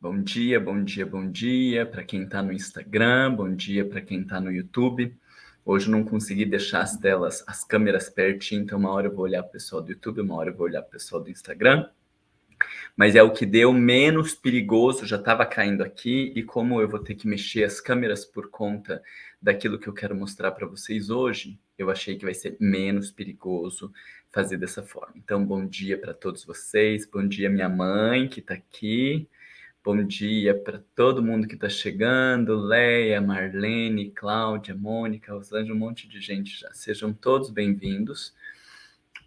Bom dia, bom dia, bom dia para quem está no Instagram, bom dia para quem está no YouTube. Hoje eu não consegui deixar as câmeras pertinho, então uma hora eu vou olhar para o pessoal do YouTube, uma hora eu vou olhar para o pessoal do Instagram. Mas é o que deu menos perigoso, já estava caindo aqui, e como eu vou ter que mexer as câmeras por conta daquilo que eu quero mostrar para vocês hoje, eu achei que vai ser menos perigoso fazer dessa forma. Então, bom dia para todos vocês, bom dia minha mãe que está aqui, bom dia para todo mundo que está chegando, Leia, Marlene, Cláudia, Mônica, Rosângela, um monte de gente já. Sejam todos bem-vindos.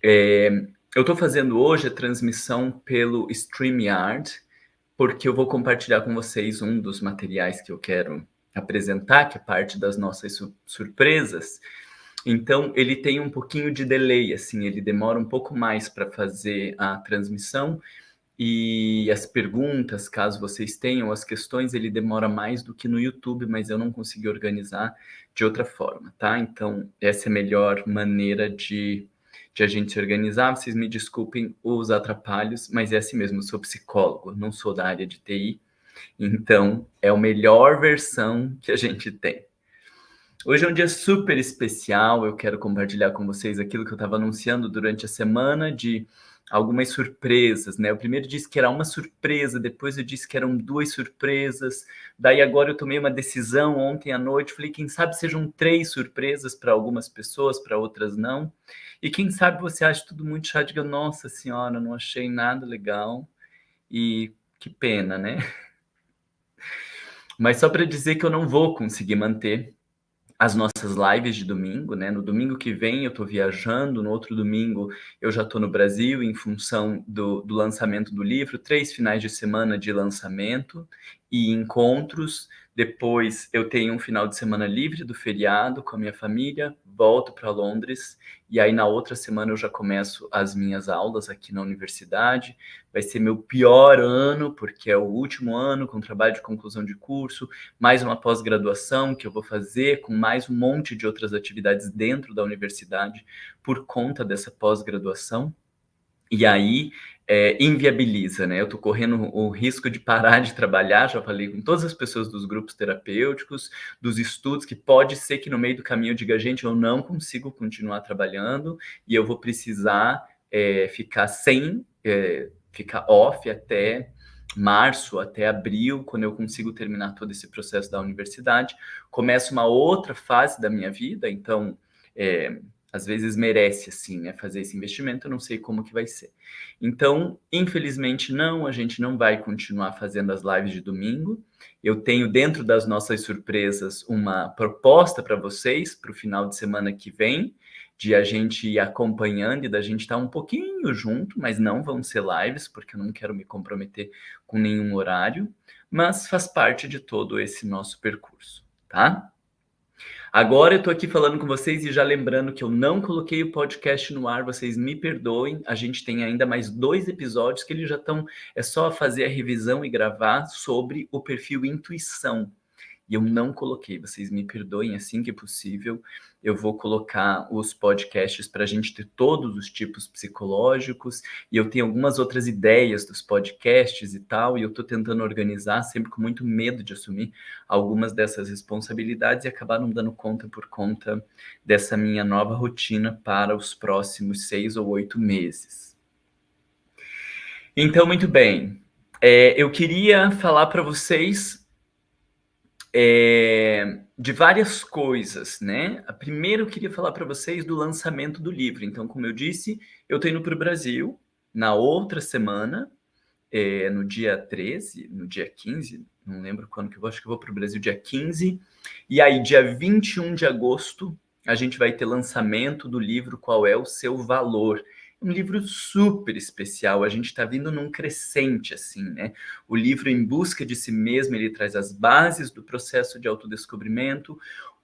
Eu estou fazendo hoje a transmissão pelo StreamYard, porque eu vou compartilhar com vocês um dos materiais que eu quero apresentar, que é parte das nossas surpresas. Então, ele tem um pouquinho de delay, assim, ele demora um pouco mais para fazer a transmissão, e as perguntas, caso vocês tenham, as questões, ele demora mais do que no YouTube, mas eu não consegui organizar de outra forma, tá? Então, essa é a melhor maneira de a gente se organizar. Vocês me desculpem os atrapalhos, mas é assim mesmo, eu sou psicólogo, não sou da área de TI, então é a melhor versão que a gente tem. Hoje é um dia super especial, eu quero compartilhar com vocês aquilo que eu estava anunciando durante a semana de algumas surpresas, né? Eu primeiro disse que era uma surpresa, depois eu disse que eram duas surpresas, daí agora eu tomei uma decisão ontem à noite, falei, quem sabe sejam 3 surpresas para algumas pessoas, para outras não, e quem sabe você acha tudo muito chato, diga, nossa senhora, não achei nada legal, e que pena, né? Mas só para dizer que eu não vou conseguir manter as nossas lives de domingo, né? No domingo que vem eu estou viajando, no outro domingo eu já estou no Brasil em função do lançamento do livro, 3 finais de semana de lançamento e encontros. Depois eu tenho um final de semana livre do feriado com a minha família, volto para Londres e aí na outra semana eu já começo as minhas aulas aqui na universidade. Vai ser meu pior ano, porque é o último ano com trabalho de conclusão de curso, mais uma pós-graduação que eu vou fazer, com mais um monte de outras atividades dentro da universidade por conta dessa pós-graduação. E aí inviabiliza, né? Eu estou correndo o risco de parar de trabalhar, já falei com todas as pessoas dos grupos terapêuticos, dos estudos, que pode ser que no meio do caminho eu diga, gente, eu não consigo continuar trabalhando e eu vou precisar ficar off até março, até abril, quando eu consigo terminar todo esse processo da universidade. Começa uma outra fase da minha vida, então às vezes merece, assim, né, fazer esse investimento, eu não sei como que vai ser. Então, infelizmente não, a gente não vai continuar fazendo as lives de domingo. Eu tenho dentro das nossas surpresas uma proposta para vocês, para o final de semana que vem, de a gente ir acompanhando e da gente estar um pouquinho junto, mas não vão ser lives, porque eu não quero me comprometer com nenhum horário, mas faz parte de todo esse nosso percurso, tá? Agora eu tô aqui falando com vocês e já lembrando que eu não coloquei o podcast no ar, vocês me perdoem, a gente tem ainda mais 2 episódios que eles já estão, é só fazer a revisão e gravar sobre o perfil Intuição. E eu não coloquei, vocês me perdoem, assim que possível, eu vou colocar os podcasts para a gente ter todos os tipos psicológicos, e eu tenho algumas outras ideias dos podcasts e tal, e eu estou tentando organizar, sempre com muito medo de assumir algumas dessas responsabilidades e acabar não dando conta por conta dessa minha nova rotina para os próximos 6 ou 8 meses. Então, muito bem, eu queria falar para vocês de várias coisas, né? Primeiro eu queria falar para vocês do lançamento do livro. Então, como eu disse, eu estou indo para o Brasil na outra semana, no dia 13, no dia 15, não lembro quando que eu vou, acho que eu vou para o Brasil dia 15, e aí dia 21 de agosto a gente vai ter lançamento do livro Qual é o Seu Valor? Um livro super especial, a gente está vindo num crescente, assim, né? O livro Em Busca de Si Mesmo, ele traz as bases do processo de autodescobrimento.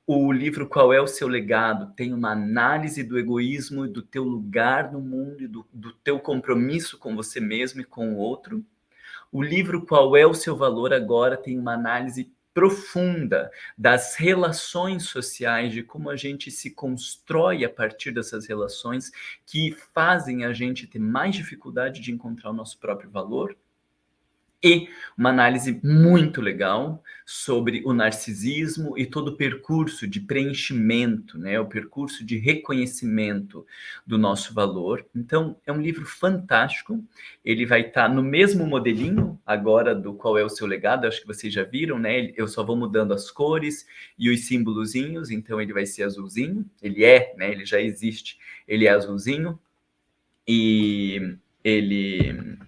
O livro Qual é o Seu Legado? Tem uma análise do egoísmo e do teu lugar no mundo e do teu compromisso com você mesmo e com o outro. O livro Qual é o Seu Valor? Agora tem uma análise profunda das relações sociais, de como a gente se constrói a partir dessas relações que fazem a gente ter mais dificuldade de encontrar o nosso próprio valor. E uma análise muito legal sobre o narcisismo e todo o percurso de preenchimento, né, o percurso de reconhecimento do nosso valor. Então, é um livro fantástico, ele vai estar no mesmo modelinho agora do Qual é o Seu Legado, acho que vocês já viram, né, eu só vou mudando as cores e os símbolozinhos, então ele vai ser azulzinho, ele é, né, ele já existe, ele é azulzinho, e ele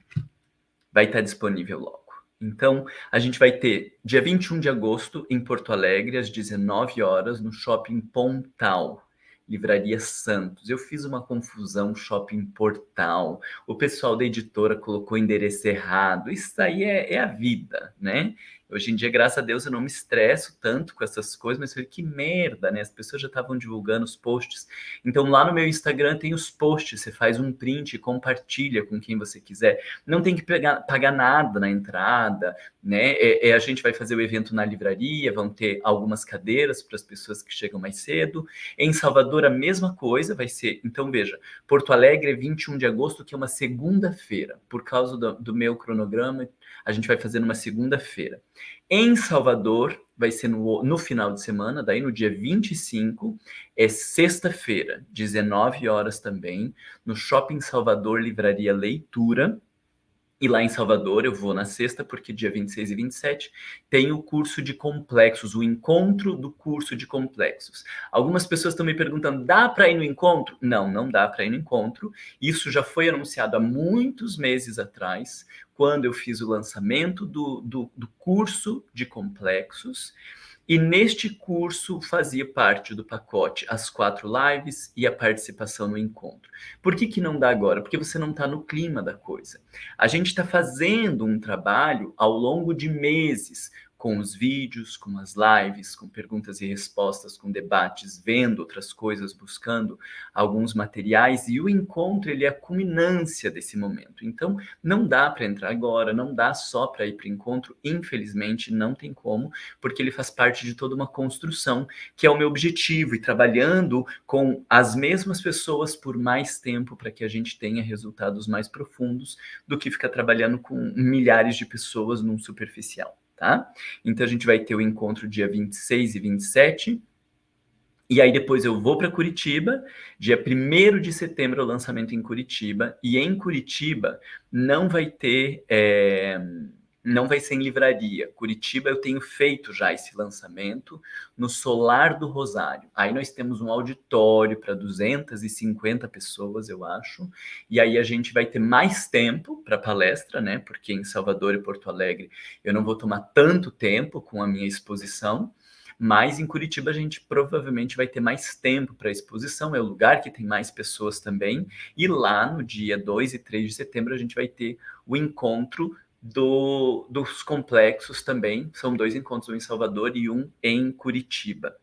vai estar disponível logo. Então, a gente vai ter dia 21 de agosto em Porto Alegre, às 19 horas, no Shopping Pontal, Livraria Santos. Eu fiz uma confusão, Shopping Portal. O pessoal da editora colocou o endereço errado. Isso aí é a vida, né? Hoje em dia, graças a Deus, eu não me estresso tanto com essas coisas, mas falei, que merda, né? As pessoas já estavam divulgando os posts. Então, lá no meu Instagram tem os posts, você faz um print e compartilha com quem você quiser. Não tem que pagar nada na entrada, né? A gente vai fazer o evento na livraria, vão ter algumas cadeiras para as pessoas que chegam mais cedo. Em Salvador, a mesma coisa, vai ser. Então, veja, Porto Alegre é 21 de agosto, que é uma segunda-feira. Por causa do meu cronograma, a gente vai fazer numa segunda-feira. Em Salvador, vai ser no final de semana, daí no dia 25, é sexta-feira, 19 horas também, no Shopping Salvador Livraria Leitura. E lá em Salvador eu vou na sexta, porque dia 26 e 27 tem o curso de complexos, o encontro do curso de complexos. Algumas pessoas estão me perguntando, dá para ir no encontro? Não, não dá para ir no encontro. Isso já foi anunciado há muitos meses atrás, quando eu fiz o lançamento do curso de complexos. E neste curso fazia parte do pacote as 4 lives e a participação no encontro. Por que não dá agora? Porque você não está no clima da coisa. A gente está fazendo um trabalho ao longo de meses, com os vídeos, com as lives, com perguntas e respostas, com debates, vendo outras coisas, buscando alguns materiais, e o encontro ele é a culminância desse momento. Então, não dá para entrar agora, não dá só para ir para o encontro, infelizmente não tem como, porque ele faz parte de toda uma construção, que é o meu objetivo, e trabalhando com as mesmas pessoas por mais tempo para que a gente tenha resultados mais profundos do que ficar trabalhando com milhares de pessoas num superficial, tá? Então a gente vai ter o encontro dia 26 e 27, e aí depois eu vou para Curitiba, dia 1º de setembro é o lançamento em Curitiba, e em Curitiba não vai ter... não vai ser em livraria. Curitiba eu tenho feito já esse lançamento no Solar do Rosário. Aí nós temos um auditório para 250 pessoas, eu acho. E aí a gente vai ter mais tempo para palestra, né? Porque em Salvador e Porto Alegre eu não vou tomar tanto tempo com a minha exposição. Mas em Curitiba a gente provavelmente vai ter mais tempo para exposição, é o lugar que tem mais pessoas também. E lá no dia 2 e 3 de setembro a gente vai ter o encontro dos complexos também. São 2 encontros, um em Salvador e um em Curitiba.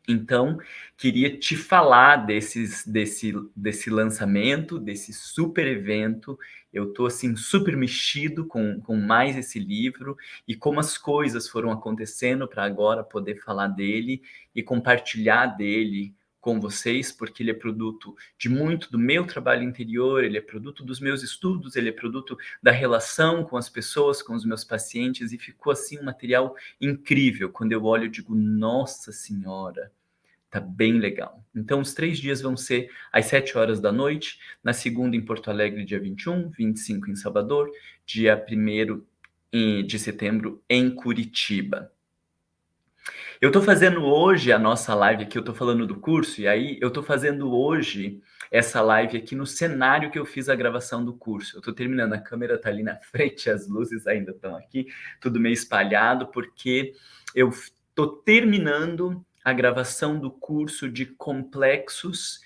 Então, queria te falar desse lançamento, desse super evento. Eu estou assim, super mexido com mais esse livro e como as coisas foram acontecendo para agora poder falar dele e compartilhar dele com vocês, porque ele é produto de muito do meu trabalho interior, ele é produto dos meus estudos, ele é produto da relação com as pessoas, com os meus pacientes, e ficou assim um material incrível. Quando eu olho, eu digo, nossa senhora, tá bem legal. Então, os 3 dias vão ser às 7 horas da noite, na segunda em Porto Alegre, dia 21, 25 em Salvador, dia 1º de setembro em Curitiba. Eu estou fazendo hoje a nossa live aqui, eu estou falando do curso, e aí eu estou fazendo hoje essa live aqui no cenário que eu fiz a gravação do curso. Eu estou terminando, a câmera está ali na frente, as luzes ainda estão aqui, tudo meio espalhado, porque eu estou terminando a gravação do curso de complexos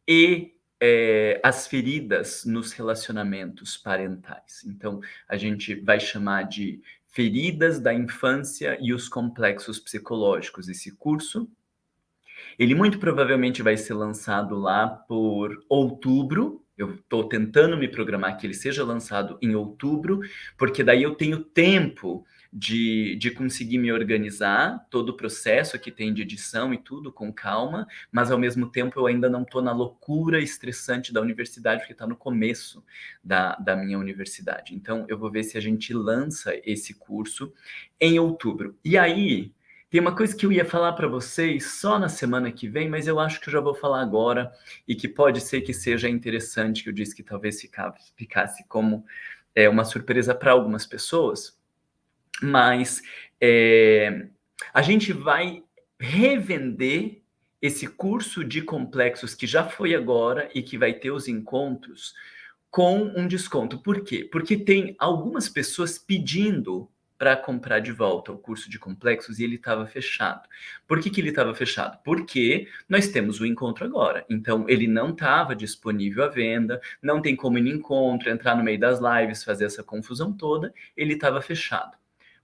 e as feridas nos relacionamentos parentais. Então, a gente vai chamar de Feridas da Infância e os Complexos Psicológicos, esse curso. Ele muito provavelmente vai ser lançado lá por outubro. Eu estou tentando me programar que ele seja lançado em outubro, porque daí eu tenho tempo de conseguir me organizar, todo o processo que tem de edição e tudo com calma, mas ao mesmo tempo eu ainda não estou na loucura estressante da universidade, porque está no começo da minha universidade. Então eu vou ver se a gente lança esse curso em outubro. E aí, tem uma coisa que eu ia falar para vocês só na semana que vem, mas eu acho que eu já vou falar agora e que pode ser que seja interessante, que eu disse que talvez ficasse como uma surpresa para algumas pessoas, mas a gente vai revender esse curso de complexos que já foi agora e que vai ter os encontros com um desconto. Por quê? Porque tem algumas pessoas pedindo para comprar de volta o curso de complexos e ele estava fechado. Por que ele estava fechado? Porque nós temos o encontro agora. Então, ele não estava disponível à venda, não tem como ir no encontro, entrar no meio das lives, fazer essa confusão toda, ele estava fechado.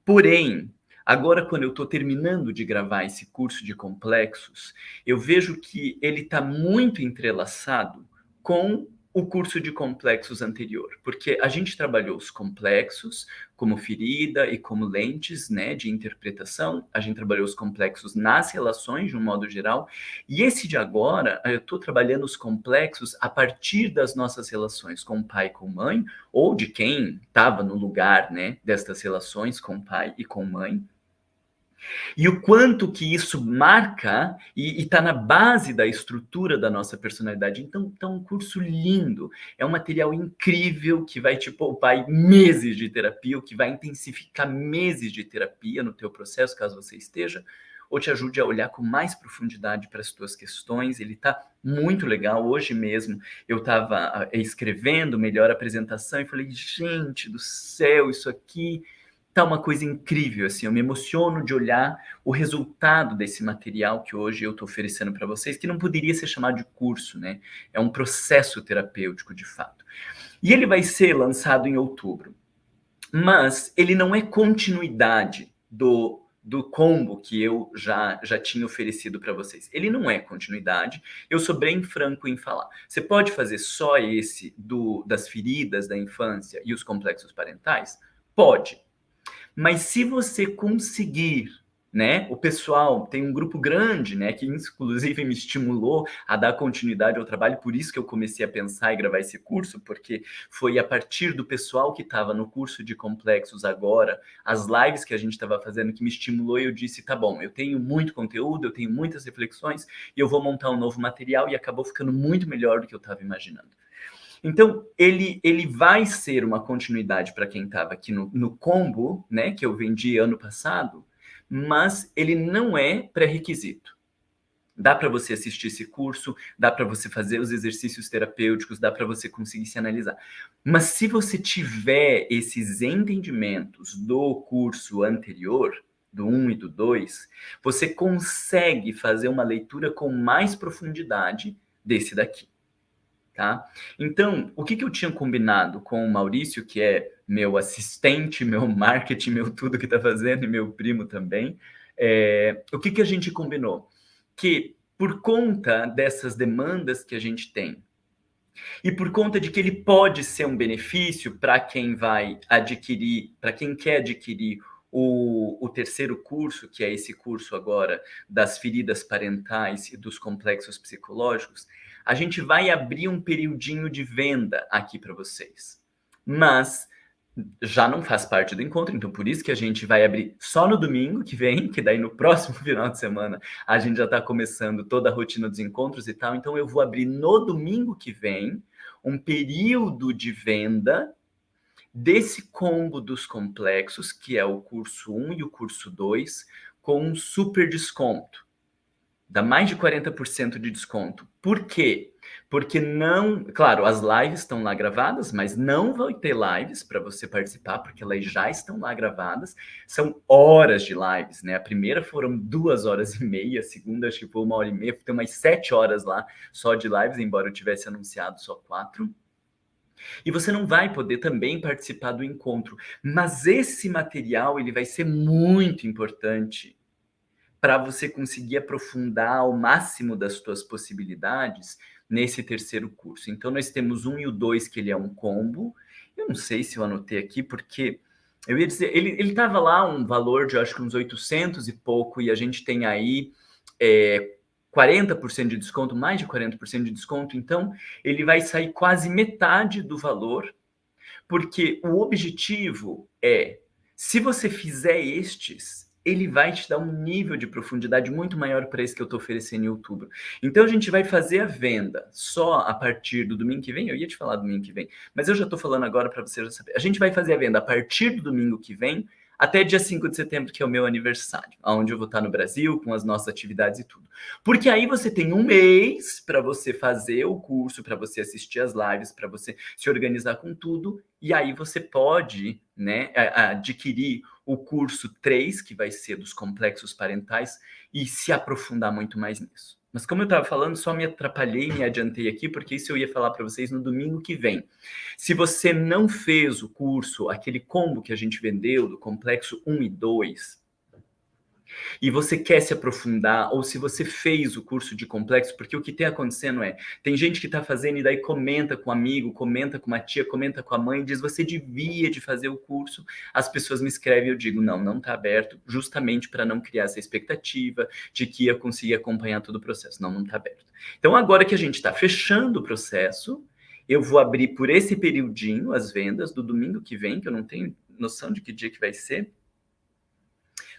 Porém, agora quando eu estou terminando de gravar esse curso de complexos, eu vejo que ele está muito entrelaçado com o curso de complexos anterior, porque a gente trabalhou os complexos como ferida e como lentes, né, de interpretação, a gente trabalhou os complexos nas relações de um modo geral, e esse de agora, eu estou trabalhando os complexos a partir das nossas relações com pai e com mãe, ou de quem estava no lugar, né, destas relações com pai e com mãe, e o quanto que isso marca e está na base da estrutura da nossa personalidade. Então, tá um curso lindo, é um material incrível que vai te poupar meses de terapia, o que vai intensificar meses de terapia no teu processo, caso você esteja, ou te ajude a olhar com mais profundidade para as tuas questões. Ele está muito legal. Hoje mesmo eu estava escrevendo melhor a apresentação e falei, gente do céu, isso aqui tá uma coisa incrível, assim, eu me emociono de olhar o resultado desse material que hoje eu estou oferecendo para vocês, que não poderia ser chamado de curso, né? É um processo terapêutico, de fato. E ele vai ser lançado em outubro, mas ele não é continuidade do combo que eu já tinha oferecido para vocês. Ele não é continuidade, eu sou bem franco em falar. Você pode fazer só esse das feridas da infância e os complexos parentais? Pode. Mas se você conseguir, né, o pessoal tem um grupo grande, né, que inclusive me estimulou a dar continuidade ao trabalho, por isso que eu comecei a pensar e gravar esse curso, porque foi a partir do pessoal que estava no curso de complexos agora, as lives que a gente estava fazendo, que me estimulou e eu disse, tá bom, eu tenho muito conteúdo, eu tenho muitas reflexões e eu vou montar um novo material, e acabou ficando muito melhor do que eu estava imaginando. Então, ele vai ser uma continuidade para quem estava aqui no combo, né, que eu vendi ano passado, mas ele não é pré-requisito. Dá para você assistir esse curso, dá para você fazer os exercícios terapêuticos, dá para você conseguir se analisar. Mas se você tiver esses entendimentos do curso anterior, do 1 e do 2, você consegue fazer uma leitura com mais profundidade desse daqui. Tá? Então, o que eu tinha combinado com o Maurício, que é meu assistente, meu marketing, meu tudo que está fazendo, e meu primo também, o que a gente combinou? Que por conta dessas demandas que a gente tem, e por conta de que ele pode ser um benefício para quem vai adquirir, para quem quer adquirir o terceiro curso, que é esse curso agora das feridas parentais e dos complexos psicológicos, a gente vai abrir um periodinho de venda aqui para vocês. Mas já não faz parte do encontro, então por isso que a gente vai abrir só no domingo que vem, que daí no próximo final de semana a gente já está começando toda a rotina dos encontros e tal, então eu vou abrir no domingo que vem um período de venda desse combo dos complexos, que é o curso 1 e o curso 2, com um super desconto. Dá mais de 40% de desconto. Por quê? Porque não... Claro, as lives estão lá gravadas, mas não vai ter lives para você participar, porque elas já estão lá gravadas. São horas de lives, né? A primeira foram 2 horas e meia, a segunda acho que foi 1 hora e meia. Tem umas 7 horas lá só de lives, embora eu tivesse anunciado só 4. E você não vai poder também participar do encontro. Mas esse material, ele vai ser muito importante para você conseguir aprofundar ao máximo das suas possibilidades nesse terceiro curso. Então, nós temos 1 e o 2, que ele é um combo. Eu não sei se eu anotei aqui, porque Eu ia dizer, ele tava lá um valor de acho que uns 800 e pouco, e a gente tem aí 40% de desconto, mais de 40% de desconto, então ele vai sair quase metade do valor, porque o objetivo é, se você fizer estes, ele vai te dar um nível de profundidade muito maior para esse que eu estou oferecendo em outubro. Então a gente vai fazer a venda só a partir do domingo que vem. Eu ia te falar domingo que vem, mas eu já estou falando agora para você já saber. A gente vai fazer a venda a partir do domingo que vem até dia 5 de setembro, que é o meu aniversário, onde eu vou estar no Brasil com as nossas atividades e tudo. Porque aí você tem um mês para você fazer o curso, para você assistir as lives, para você se organizar com tudo, e aí você pode, né, adquirir o curso 3, que vai ser dos complexos parentais, e se aprofundar muito mais nisso. Mas como eu estava falando, só me atrapalhei, me adiantei aqui, porque isso eu ia falar para vocês no domingo que vem. Se você não fez o curso, aquele combo que a gente vendeu do complexo 1 e 2, e você quer se aprofundar, ou se você fez o curso de complexo, porque o que tem acontecendo tem gente que está fazendo e daí comenta com um amigo, comenta com uma tia, comenta com a mãe, diz, você devia de fazer o curso, as pessoas me escrevem e eu digo, não está aberto, justamente para não criar essa expectativa de que ia conseguir acompanhar todo o processo. Não está aberto. Então, agora que a gente está fechando o processo, eu vou abrir por esse periodinho as vendas do domingo que vem, que eu não tenho noção de que dia que vai ser.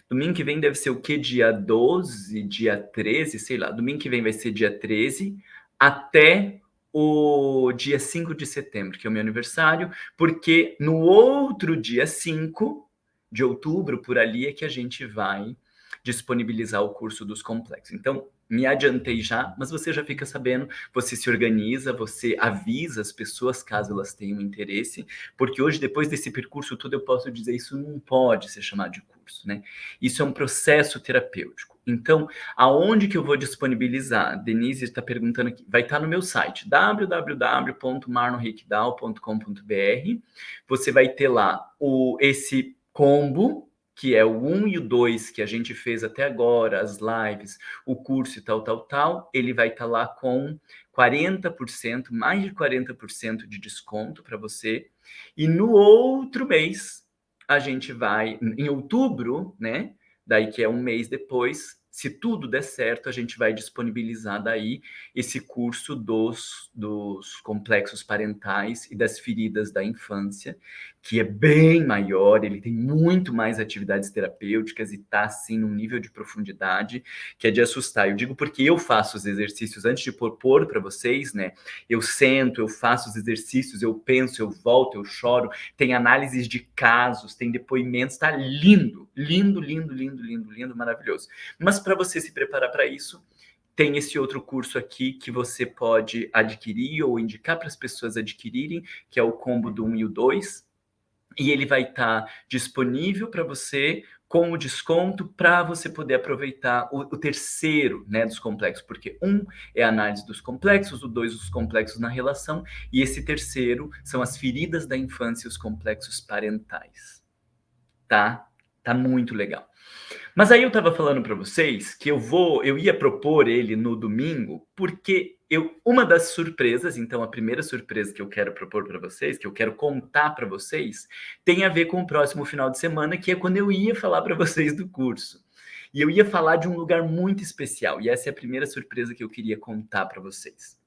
Domingo que vem deve ser o quê? Dia 12, dia 13, sei lá. Domingo que vem vai ser dia 13 até o dia 5 de setembro, que é o meu aniversário, porque no outro dia 5 de outubro, por ali, é que a gente vai disponibilizar o curso dos complexos. Então, me adiantei já, mas você já fica sabendo, você se organiza, você avisa as pessoas caso elas tenham interesse, porque hoje, depois desse percurso todo, eu posso dizer, isso não pode ser chamado de curso, né? Isso é um processo terapêutico. Então, aonde que eu vou disponibilizar? Denise está perguntando aqui. Vai estar no meu site, www.marlonriquidal.com.br. Você vai ter lá esse combo, que é o 1 e o 2 que a gente fez até agora, as lives, o curso e tal. Ele vai estar lá com 40%, mais de 40% de desconto para você. E no outro mês, a gente vai, em outubro, né? Daí que é um mês depois, se tudo der certo, a gente vai disponibilizar daí esse curso dos complexos parentais e das feridas da infância, que é bem maior, ele tem muito mais atividades terapêuticas e tá, assim, num nível de profundidade que é de assustar. Eu digo porque eu faço os exercícios antes de propor para vocês, né? Eu sento, eu faço os exercícios, eu penso, eu volto, eu choro, tem análises de casos, tem depoimentos, tá lindo, maravilhoso. Mas para você se preparar para isso, tem esse outro curso aqui que você pode adquirir ou indicar para as pessoas adquirirem, que é o combo do 1 e o 2, e ele vai estar disponível para você com o desconto para você poder aproveitar o terceiro, né, dos complexos, porque um é a análise dos complexos, o 2 os complexos na relação, e esse terceiro são as feridas da infância e os complexos parentais. Tá? Tá muito legal. Mas aí eu estava falando para vocês que eu ia propor ele no domingo, porque uma das surpresas, então a primeira surpresa que eu quero propor para vocês, que eu quero contar para vocês, tem a ver com o próximo final de semana, que é quando eu ia falar para vocês do curso. E eu ia falar de um lugar muito especial, e essa é a primeira surpresa que eu queria contar para vocês.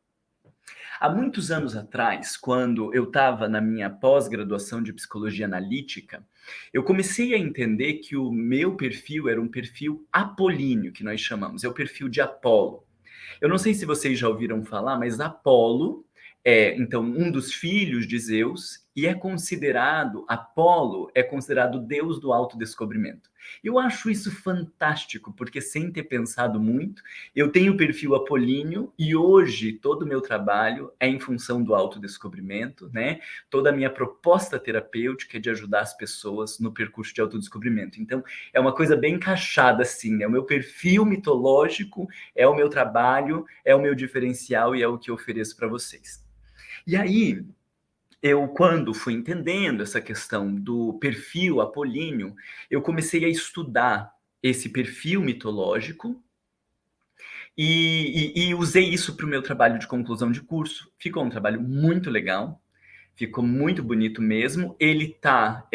Há muitos anos atrás, quando eu estava na minha pós-graduação de psicologia analítica, eu comecei a entender que o meu perfil era um perfil apolíneo, que nós chamamos, é o perfil de Apolo. Eu não sei se vocês já ouviram falar, mas Apolo é, então, um dos filhos de Zeus e Apolo é considerado o deus do autodescobrimento. Eu acho isso fantástico, porque sem ter pensado muito, eu tenho o perfil apolíneo e hoje todo o meu trabalho é em função do autodescobrimento, né? Toda a minha proposta terapêutica é de ajudar as pessoas no percurso de autodescobrimento. Então, é uma coisa bem encaixada, assim, né? O meu perfil mitológico é o meu trabalho, é o meu diferencial e é o que eu ofereço para vocês. E aí, eu, quando fui entendendo essa questão do perfil apolíneo, eu comecei a estudar esse perfil mitológico e usei isso para o meu trabalho de conclusão de curso. Ficou um trabalho muito legal, ficou muito bonito mesmo. Ele está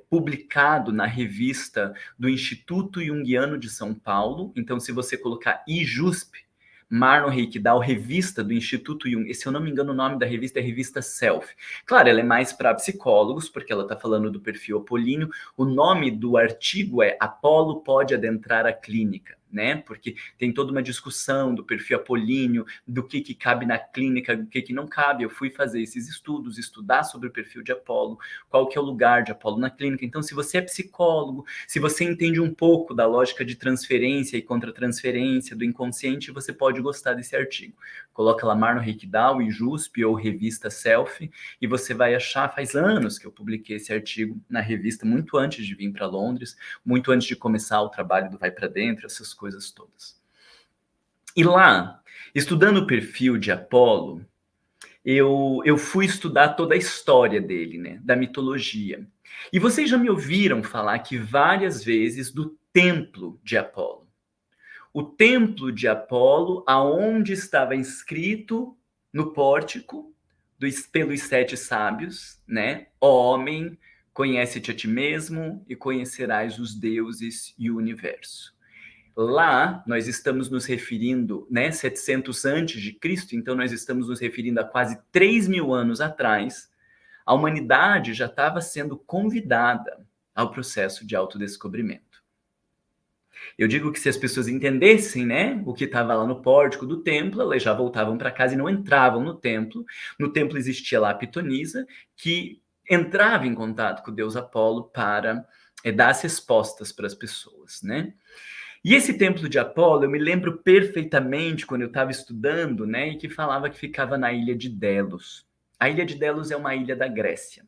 publicado na revista do Instituto Jungiano de São Paulo. Então, se você colocar IJUSP, Marlon Reikdal, revista do Instituto Jung, se eu não me engano o nome da revista é Revista Self. Claro, ela é mais para psicólogos, porque ela está falando do perfil apolíneo. O nome do artigo é Apolo pode adentrar a clínica, né? Porque tem toda uma discussão do perfil apolíneo, do que cabe na clínica, do que não cabe. Eu fui fazer esses estudos, estudar sobre o perfil de Apolo, qual que é o lugar de Apolo na clínica. Então, se você é psicólogo, se você entende um pouco da lógica de transferência e contra-transferência do inconsciente, você pode gostar desse artigo. Coloca lá Marlon Reikdal, IJUSP ou Revista Self, e você vai achar. Faz anos que eu publiquei esse artigo na revista, muito antes de vir para Londres, muito antes de começar o trabalho do Vai Para Dentro, essas coisas todas. E lá, estudando o perfil de Apolo, eu fui estudar toda a história dele, né, da mitologia. E vocês já me ouviram falar aqui várias vezes do templo de Apolo. O templo de Apolo, aonde estava inscrito no pórtico pelos 7 sábios, né? Ó homem, conhece-te a ti mesmo e conhecerás os deuses e o universo. Lá, nós estamos nos referindo, né, 700 antes de Cristo, então nós estamos nos referindo a quase 3.000 anos atrás, a humanidade já estava sendo convidada ao processo de autodescobrimento. Eu digo que se as pessoas entendessem, né, o que estava lá no pórtico do templo, elas já voltavam para casa e não entravam no templo. No templo existia lá a pitonisa, que entrava em contato com o deus Apolo para dar as respostas para as pessoas, né? E esse templo de Apolo, eu me lembro perfeitamente quando eu estava estudando, né, e que falava que ficava na ilha de Delos. A ilha de Delos é uma ilha da Grécia.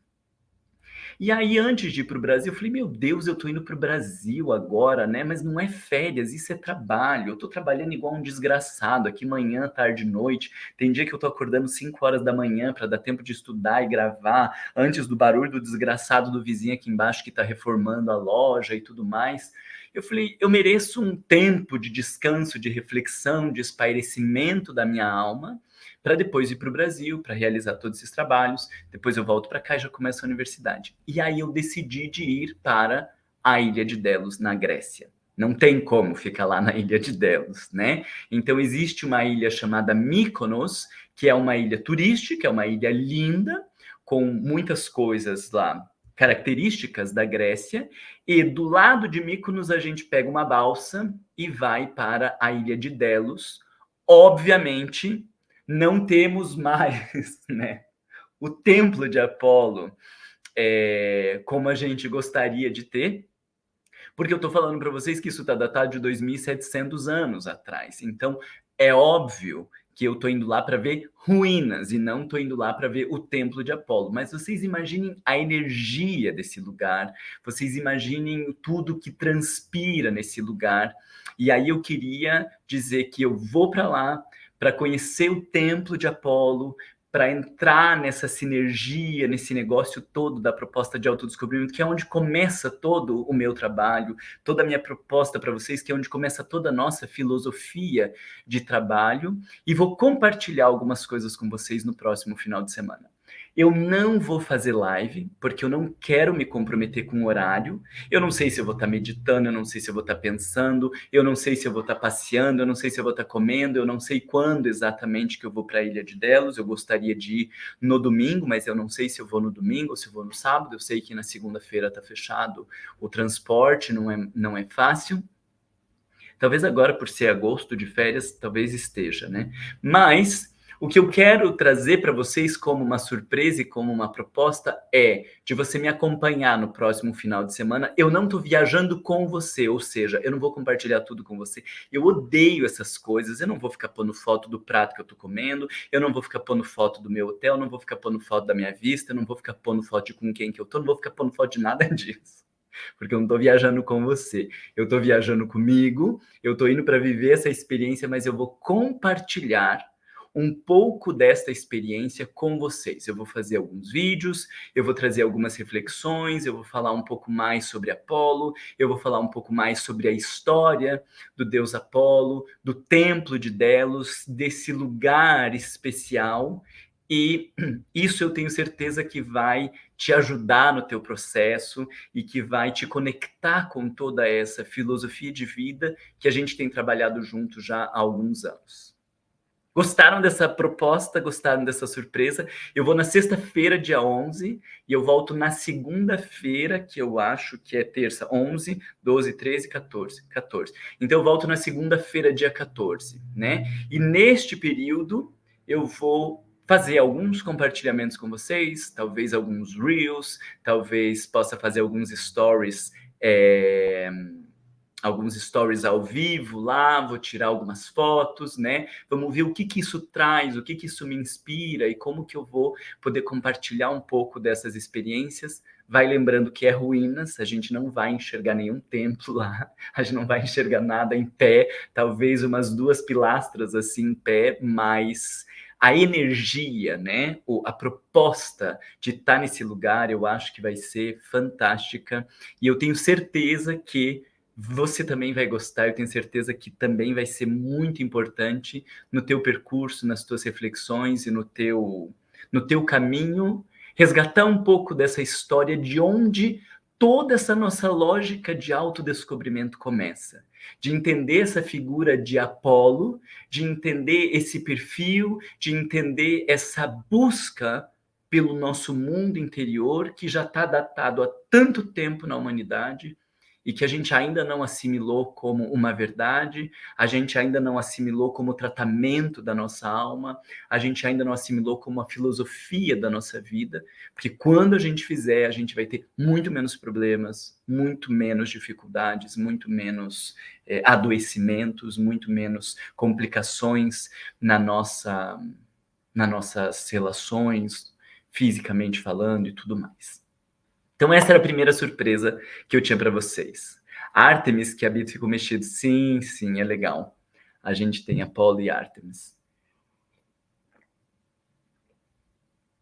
E aí, antes de ir para o Brasil, eu falei, meu Deus, eu estou indo para o Brasil agora, né? Mas não é férias, isso é trabalho. Eu estou trabalhando igual um desgraçado aqui manhã, tarde, noite. Tem dia que eu estou acordando 5 horas da manhã para dar tempo de estudar e gravar, antes do barulho do desgraçado do vizinho aqui embaixo que está reformando a loja e tudo mais. Eu falei, eu mereço um tempo de descanso, de reflexão, de espairecimento da minha alma, para depois ir para o Brasil, para realizar todos esses trabalhos. Depois eu volto para cá e já começo a universidade. E aí eu decidi de ir para a Ilha de Delos, na Grécia. Não tem como ficar lá na Ilha de Delos, né? Então existe uma ilha chamada Mykonos, que é uma ilha turística, é uma ilha linda, com muitas coisas lá, características da Grécia, e do lado de Mykonos a gente pega uma balsa e vai para a Ilha de Delos. Obviamente, não temos mais, né, o templo de Apolo como a gente gostaria de ter, porque eu estou falando para vocês que isso está datado de 2.700 anos atrás. Então, é óbvio que eu estou indo lá para ver ruínas e não estou indo lá para ver o templo de Apolo. Mas vocês imaginem a energia desse lugar, vocês imaginem tudo que transpira nesse lugar. E aí eu queria dizer que eu vou para lá para conhecer o templo de Apolo, para entrar nessa sinergia, nesse negócio todo da proposta de autodescobrimento, que é onde começa todo o meu trabalho, toda a minha proposta para vocês, que é onde começa toda a nossa filosofia de trabalho, e vou compartilhar algumas coisas com vocês no próximo final de semana. Eu não vou fazer live, porque eu não quero me comprometer com o horário. Eu não sei se eu vou estar meditando, eu não sei se eu vou estar pensando, eu não sei se eu vou estar passeando, eu não sei se eu vou estar comendo, eu não sei quando exatamente que eu vou para a Ilha de Delos. Eu gostaria de ir no domingo, mas eu não sei se eu vou no domingo ou se eu vou no sábado. Eu sei que na segunda-feira está fechado o transporte, não é fácil. Talvez agora, por ser agosto de férias, talvez esteja, né? Mas o que eu quero trazer para vocês como uma surpresa e como uma proposta é de você me acompanhar no próximo final de semana. Eu não estou viajando com você, ou seja, eu não vou compartilhar tudo com você. Eu odeio essas coisas, eu não vou ficar pondo foto do prato que eu estou comendo, eu não vou ficar pondo foto do meu hotel, não vou ficar pondo foto da minha vista, não vou ficar pondo foto de com quem que eu estou, não vou ficar pondo foto de nada disso. Porque eu não estou viajando com você, eu estou viajando comigo, eu estou indo para viver essa experiência, mas eu vou compartilhar um pouco desta experiência com vocês. Eu vou fazer alguns vídeos, eu vou trazer algumas reflexões, eu vou falar um pouco mais sobre Apolo, eu vou falar um pouco mais sobre a história do deus Apolo, do templo de Delos, desse lugar especial E isso eu tenho certeza que vai te ajudar no teu processo e que vai te conectar com toda essa filosofia de vida que a gente tem trabalhado junto já há alguns anos. Gostaram dessa proposta? Gostaram dessa surpresa? Eu vou na sexta-feira, dia 11, e eu volto na segunda-feira, que eu acho que é terça, 11, 12, 13, 14, 14. Então eu volto na segunda-feira, dia 14, né? E neste período eu vou fazer alguns compartilhamentos com vocês, talvez alguns reels, talvez possa fazer alguns stories ao vivo lá, vou tirar algumas fotos, né? Vamos ver o que que isso traz, o que que isso me inspira e como que eu vou poder compartilhar um pouco dessas experiências. Vai lembrando que é ruínas, a gente não vai enxergar nenhum templo lá, a gente não vai enxergar nada em pé, talvez umas 2 pilastras assim em pé, mas a energia, né? A proposta de estar nesse lugar, eu acho que vai ser fantástica e eu tenho certeza que você também vai gostar, eu tenho certeza que também vai ser muito importante no teu percurso, nas tuas reflexões e no teu caminho, resgatar um pouco dessa história de onde toda essa nossa lógica de autodescobrimento começa. De entender essa figura de Apolo, de entender esse perfil, de entender essa busca pelo nosso mundo interior que já está datado há tanto tempo na humanidade e que a gente ainda não assimilou como uma verdade, a gente ainda não assimilou como tratamento da nossa alma, a gente ainda não assimilou como a filosofia da nossa vida, porque quando a gente fizer, a gente vai ter muito menos problemas, muito menos dificuldades, muito menos adoecimentos, muito menos complicações nas nossas relações, fisicamente falando e tudo mais. Então essa era a primeira surpresa que eu tinha para vocês. Artemis, que habita ficou mexido. Sim, sim, é legal. A gente tem Apolo e Artemis.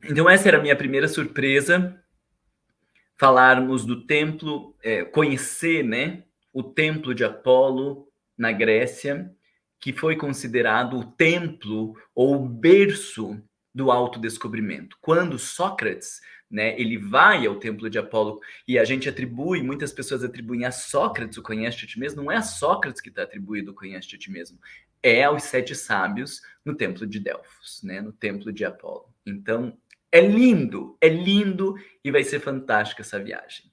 Então essa era a minha primeira surpresa. Falarmos do templo, conhecer, né, o templo de Apolo na Grécia, que foi considerado o templo ou o berço do autodescobrimento. Quando Sócrates, né, ele vai ao templo de Apolo e a gente atribui, muitas pessoas atribuem a Sócrates o conhece a ti mesmo, não é a Sócrates que está atribuído o conhece a ti mesmo, é aos 7 sábios no templo de Delfos, né, no templo de Apolo. Então, é lindo e vai ser fantástica essa viagem.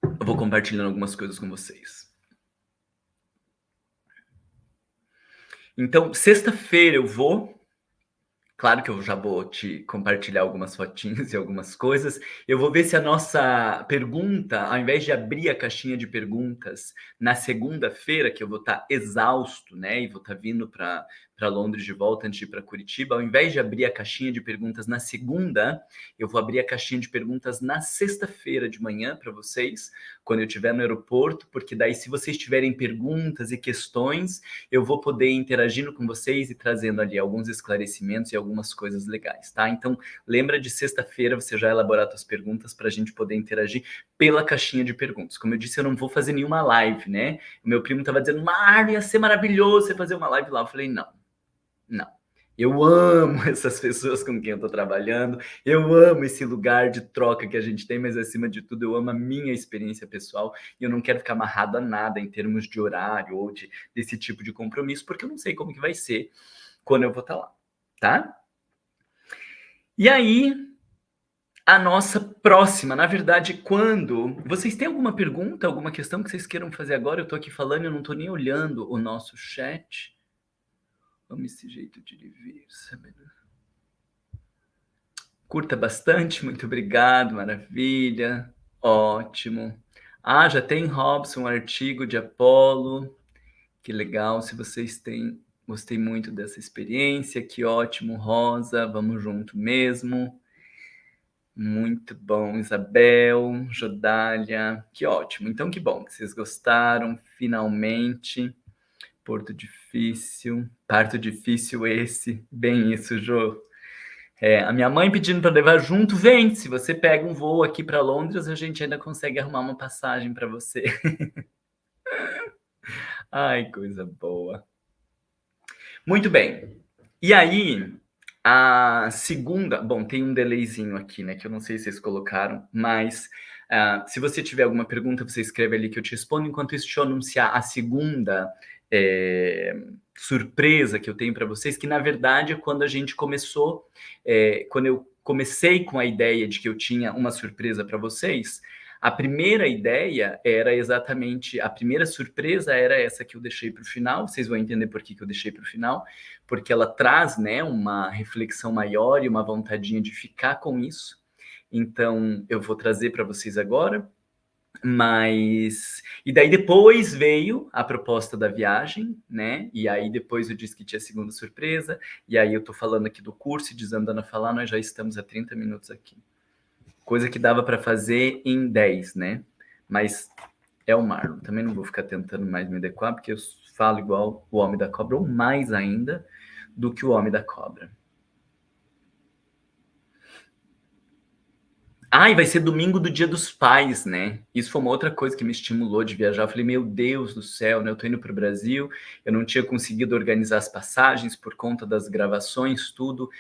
Eu vou compartilhando algumas coisas com vocês. Então, sexta-feira eu vou. Claro que eu já vou te compartilhar algumas fotinhos e algumas coisas. Eu vou ver se a nossa pergunta, ao invés de abrir a caixinha de perguntas na segunda-feira, que eu vou estar exausto, né, e vou estar vindo para Londres de volta antes de ir para Curitiba, ao invés de abrir a caixinha de perguntas na segunda, eu vou abrir a caixinha de perguntas na sexta-feira de manhã para vocês, quando eu estiver no aeroporto, porque daí se vocês tiverem perguntas e questões, eu vou poder ir interagindo com vocês e trazendo ali alguns esclarecimentos e algumas coisas legais, tá? Então, lembra de sexta-feira você já elaborar suas perguntas para a gente poder interagir pela caixinha de perguntas. Como eu disse, eu não vou fazer nenhuma live, né? O meu primo estava dizendo, Mário, ia ser maravilhoso você fazer uma live lá. Eu falei, não. Eu amo essas pessoas com quem eu estou trabalhando, eu amo esse lugar de troca que a gente tem, mas acima de tudo eu amo a minha experiência pessoal e eu não quero ficar amarrado a nada em termos de horário ou desse tipo de compromisso, porque eu não sei como que vai ser quando eu vou estar lá, tá? E aí, a nossa próxima, na verdade, quando... Vocês têm alguma pergunta, alguma questão que vocês queiram fazer agora? Eu estou aqui falando, eu não estou nem olhando o nosso chat. Amo esse jeito de ver, sabe? Curta bastante, muito obrigado, maravilha, ótimo. Ah, já tem Robson, um artigo de Apolo, que legal, se vocês têm, gostei muito dessa experiência, que ótimo, Rosa, vamos junto mesmo. Muito bom, Isabel, Jodália, que ótimo. Então, que bom que vocês gostaram, finalmente. Parto difícil esse, bem isso, Jô. A minha mãe pedindo para levar junto, vem, se você pega um voo aqui para Londres, a gente ainda consegue arrumar uma passagem para você. Ai, coisa boa. Muito bem. E aí, a segunda, bom, tem um delayzinho aqui, né, que eu não sei se vocês colocaram, mas, se você tiver alguma pergunta, você escreve ali que eu te respondo. Enquanto isso, deixa eu anunciar a segunda, surpresa que eu tenho para vocês, que na verdade é quando a gente começou, quando eu comecei com a ideia de que eu tinha uma surpresa para vocês, a primeira ideia era exatamente, a primeira surpresa era essa que eu deixei para o final. Vocês vão entender por que que eu deixei para o final, porque ela traz, né, uma reflexão maior e uma vontadinha de ficar com isso. Então, eu vou trazer para vocês agora, mas e daí depois veio a proposta da viagem, né, e aí depois eu disse que tinha segunda surpresa, e aí eu tô falando aqui do curso e desandando a falar, nós já estamos a 30 minutos aqui. Coisa que dava para fazer em 10, né, mas é o Marlon. Também não vou ficar tentando mais me adequar, porque eu falo igual o Homem da Cobra, ou mais ainda do que o Homem da Cobra. Ah, e vai ser domingo do Dia dos Pais, né? Isso foi uma outra coisa que me estimulou de viajar. Eu falei, meu Deus do céu, né? Eu tô indo para o Brasil, eu não tinha conseguido organizar as passagens por conta das gravações, tudo.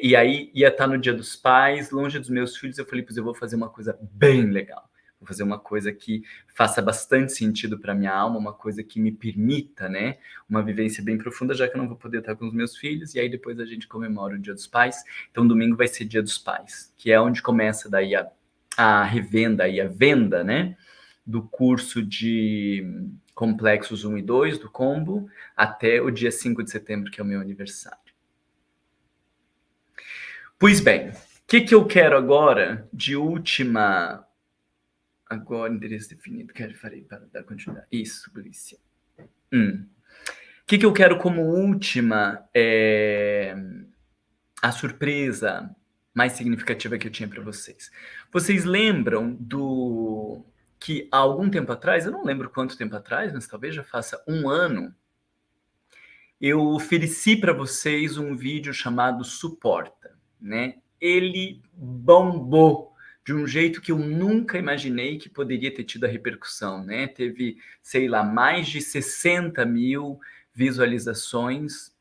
E aí ia estar no Dia dos Pais, longe dos meus filhos. Eu falei, pois eu vou fazer uma coisa bem legal. Vou fazer uma coisa que faça bastante sentido para minha alma, uma coisa que me permita, né? Uma vivência bem profunda, já que eu não vou poder estar com os meus filhos. E aí depois a gente comemora o Dia dos Pais. Então, domingo vai ser Dia dos Pais, que é onde começa daí a revenda e a venda, né, do curso de complexos 1 e 2 do combo, até o dia 5 de setembro, que é o meu aniversário. Pois bem, o que eu quero agora de última... Agora, endereço definido, quero farei para dar continuidade. Isso, Glícia. O que eu quero como última, a surpresa mais significativa que eu tinha para vocês. Vocês lembram do que há algum tempo atrás, eu não lembro quanto tempo atrás, mas talvez já faça 1 ano, eu ofereci para vocês um vídeo chamado Suporta, né? Ele bombou de um jeito que eu nunca imaginei que poderia ter tido a repercussão, né? Teve, sei lá, mais de 60 mil visualizações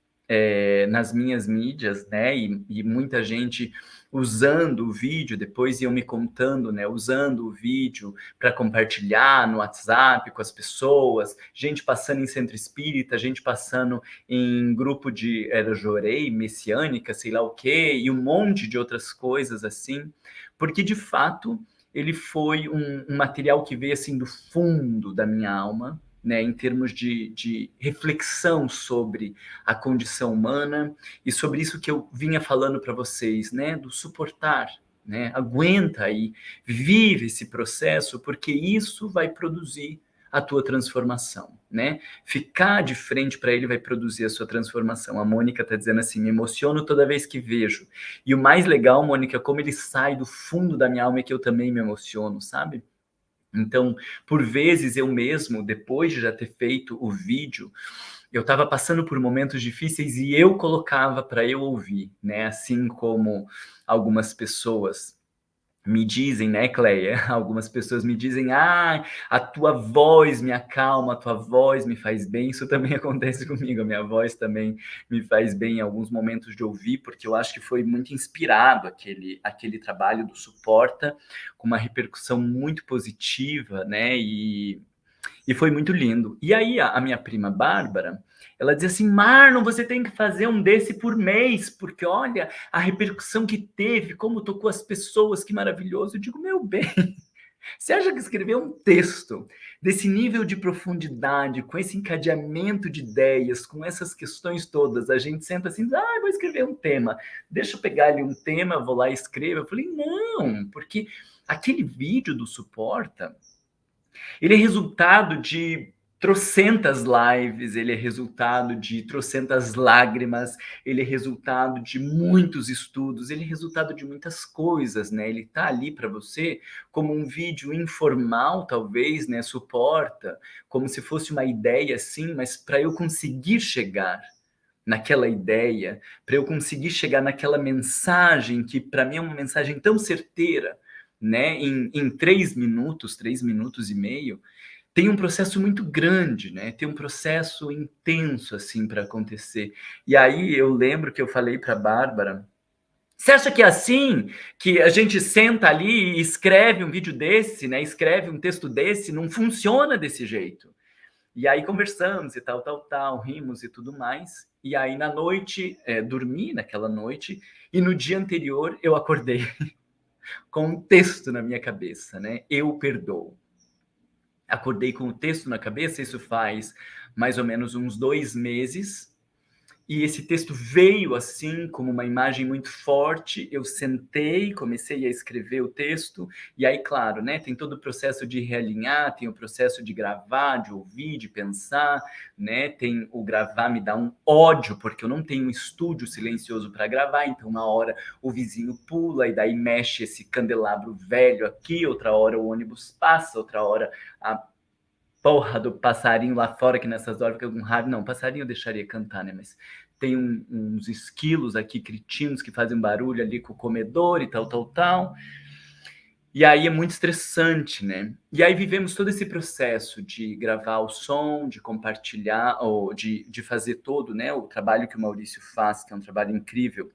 nas minhas mídias, né? E muita gente usando o vídeo, depois iam me contando, né? Usando o vídeo para compartilhar no WhatsApp com as pessoas, gente passando em centro espírita, gente passando em grupo de era Jorei, messiânica, sei lá o quê, e um monte de outras coisas assim, porque de fato ele foi um material que veio assim do fundo da minha alma, né, em termos de reflexão sobre a condição humana e sobre isso que eu vinha falando para vocês, né, do suportar, né, aguenta aí, vive esse processo, porque isso vai produzir a tua transformação, né? Ficar de frente para ele vai produzir a sua transformação. A Mônica está dizendo assim, me emociono toda vez que vejo. E o mais legal, Mônica, como ele sai do fundo da minha alma é que eu também me emociono, sabe? Então, por vezes eu mesmo, depois de já ter feito o vídeo, eu estava passando por momentos difíceis e eu colocava para eu ouvir, né? Assim como algumas pessoas me dizem, né, Cleia? Algumas pessoas me dizem, ah, a tua voz me acalma, a tua voz me faz bem. Isso também acontece comigo, a minha voz também me faz bem em alguns momentos de ouvir, porque eu acho que foi muito inspirado aquele trabalho do Suporta, com uma repercussão muito positiva, né, e foi muito lindo. E aí a minha prima Bárbara, ela dizia assim, Marlon, você tem que fazer um desse por mês, porque olha a repercussão que teve, como tocou as pessoas, que maravilhoso. Eu digo, meu bem, você acha que escrever um texto desse nível de profundidade, com esse encadeamento de ideias, com essas questões todas, a gente senta assim, ah, vou escrever um tema, deixa eu pegar ali um tema, vou lá e escrevo. Eu falei, não, porque aquele vídeo do Suporta, ele é resultado de trocentas lives, ele é resultado de trocentas lágrimas, ele é resultado de muitos estudos, ele é resultado de muitas coisas, né? Ele tá ali para você como um vídeo informal, talvez, né? Suporta, como se fosse uma ideia assim, mas para eu conseguir chegar naquela ideia, para eu conseguir chegar naquela mensagem que para mim é uma mensagem tão certeira, né? Em 3 minutos e meio, tem um processo muito grande, né, tem um processo intenso, assim, para acontecer. E aí eu lembro que eu falei para a Bárbara: "Você acha que é assim que a gente senta ali e escreve um vídeo desse, né, escreve um texto desse? Não funciona desse jeito". E aí conversamos e tal, tal, tal, rimos e tudo mais. E aí na noite, dormi naquela noite, e no dia anterior eu acordei com um texto na minha cabeça, né, "Eu perdoo". Acordei com o texto na cabeça, isso faz mais ou menos uns 2 meses, e esse texto veio, assim, como uma imagem muito forte. Eu sentei, comecei a escrever o texto, e aí, claro, né, tem todo o processo de realinhar, tem o processo de gravar, de ouvir, de pensar, né, tem o gravar me dá um ódio, porque eu não tenho um estúdio silencioso para gravar, então uma hora o vizinho pula e daí mexe esse candelabro velho aqui, outra hora o ônibus passa, outra hora a porra do passarinho lá fora, que nessas horas fica com raiva. Não, passarinho eu deixaria cantar, né? Mas tem uns esquilos aqui, cretinos, que fazem barulho ali com o comedor e tal, tal, tal. E aí é muito estressante, né? E aí vivemos todo esse processo de gravar o som, de compartilhar, ou de fazer todo, né, o trabalho que o Maurício faz, que é um trabalho incrível,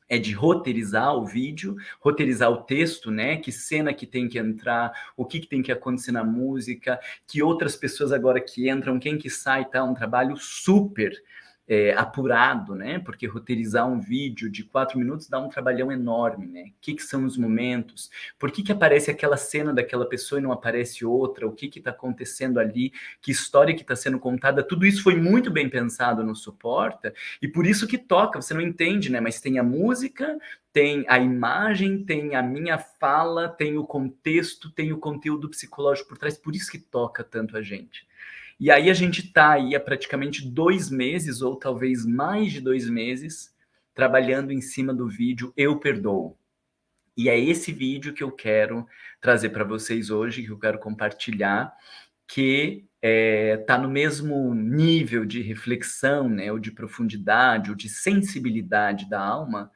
é de roteirizar o vídeo, roteirizar o texto, né? Que cena que tem que entrar, o que tem que acontecer na música, que outras pessoas agora que entram, quem que sai, tá? Um trabalho super apurado, né? Porque roteirizar um vídeo de 4 minutos dá um trabalhão enorme, né? O que são os momentos? Por que aparece aquela cena daquela pessoa e não aparece outra? O que está acontecendo ali? Que história que está sendo contada? Tudo isso foi muito bem pensado no Suporta, e por isso que toca, você não entende, né? Mas tem a música, tem a imagem, tem a minha fala, tem o contexto, tem o conteúdo psicológico por trás, por isso que toca tanto a gente. E aí a gente tá aí há praticamente 2 meses, ou talvez mais de 2 meses, trabalhando em cima do vídeo Eu Perdoo. E é esse vídeo que eu quero trazer para vocês hoje, que eu quero compartilhar, que tá no mesmo nível de reflexão, né, ou de profundidade, ou de sensibilidade da alma,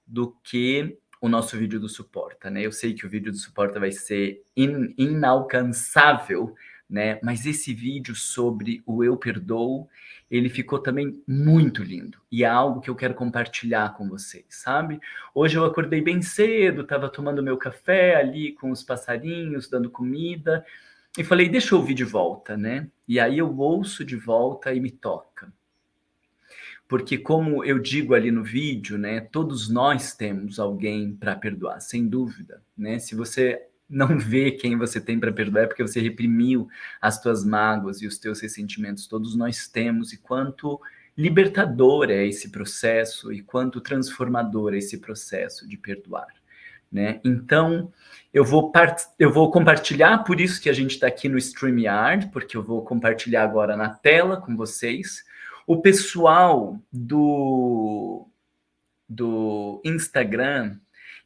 do que o nosso vídeo do Suporta, né. Eu sei que o vídeo do Suporta vai ser inalcançável, né, mas esse vídeo sobre o Eu Perdoo, ele ficou também muito lindo, e é algo que eu quero compartilhar com vocês, sabe. Hoje eu acordei bem cedo, estava tomando meu café ali com os passarinhos, dando comida, e falei: "Deixa eu ouvir de volta", né. E aí eu ouço de volta e me toca. Porque como eu digo ali no vídeo, né, todos nós temos alguém para perdoar, sem dúvida, né. Se você não vê quem você tem para perdoar, é porque você reprimiu as tuas mágoas e os teus ressentimentos. Todos nós temos, e quanto libertador é esse processo, e quanto transformador é esse processo de perdoar, né. Então, eu vou compartilhar, por isso que a gente está aqui no StreamYard, porque eu vou compartilhar agora na tela com vocês. O pessoal do Instagram,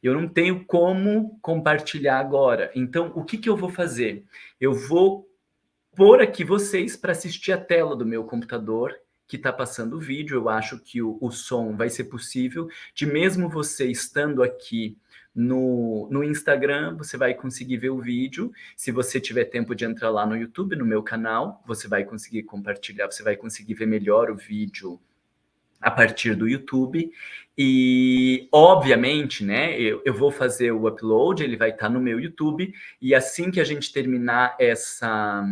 eu não tenho como compartilhar agora. Então, o que que eu vou fazer? Eu vou pôr aqui vocês para assistir a tela do meu computador, que está passando o vídeo. Eu acho que o som vai ser possível, de mesmo você estando aqui no Instagram, você vai conseguir ver o vídeo. Se você tiver tempo de entrar lá no YouTube, no meu canal, você vai conseguir compartilhar, você vai conseguir ver melhor o vídeo a partir do YouTube. E, obviamente, né, eu vou fazer o upload, ele vai estar no meu YouTube, e assim que a gente terminar essa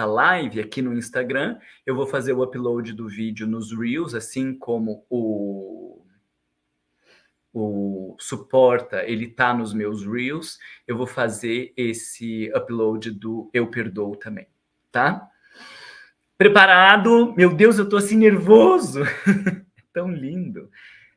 live aqui no Instagram, eu vou fazer o upload do vídeo nos Reels, assim como o Suporta, ele tá nos meus Reels, eu vou fazer esse upload do Eu Perdoo também, tá? Preparado? Meu Deus, eu tô assim nervoso! Tão lindo.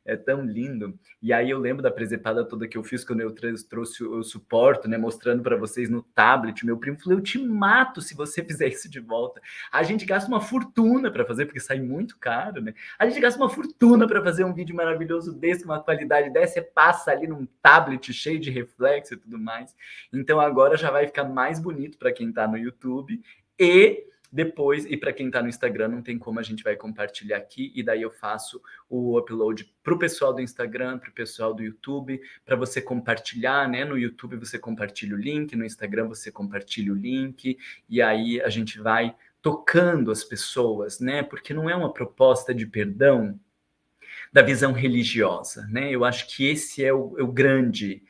É tão lindo. E aí eu lembro da presepada toda que eu fiz quando eu trouxe o Suporta, né, mostrando para vocês no tablet. Meu primo falou: "Eu te mato se você fizer isso de volta". A gente gasta uma fortuna para fazer, porque sai muito caro, né. A gente gasta uma fortuna para fazer um vídeo maravilhoso desse, com uma qualidade dessa, você passa ali num tablet cheio de reflexo e tudo mais. Então agora já vai ficar mais bonito para quem está no YouTube, e Depois, e para quem está no Instagram, não tem como, a gente vai compartilhar aqui, e daí eu faço o upload para o pessoal do Instagram, para o pessoal do YouTube, para você compartilhar, né? No YouTube você compartilha o link, no Instagram você compartilha o link, e aí a gente vai tocando as pessoas, né? Porque não é uma proposta de perdão da visão religiosa, né? Eu acho que esse é o grande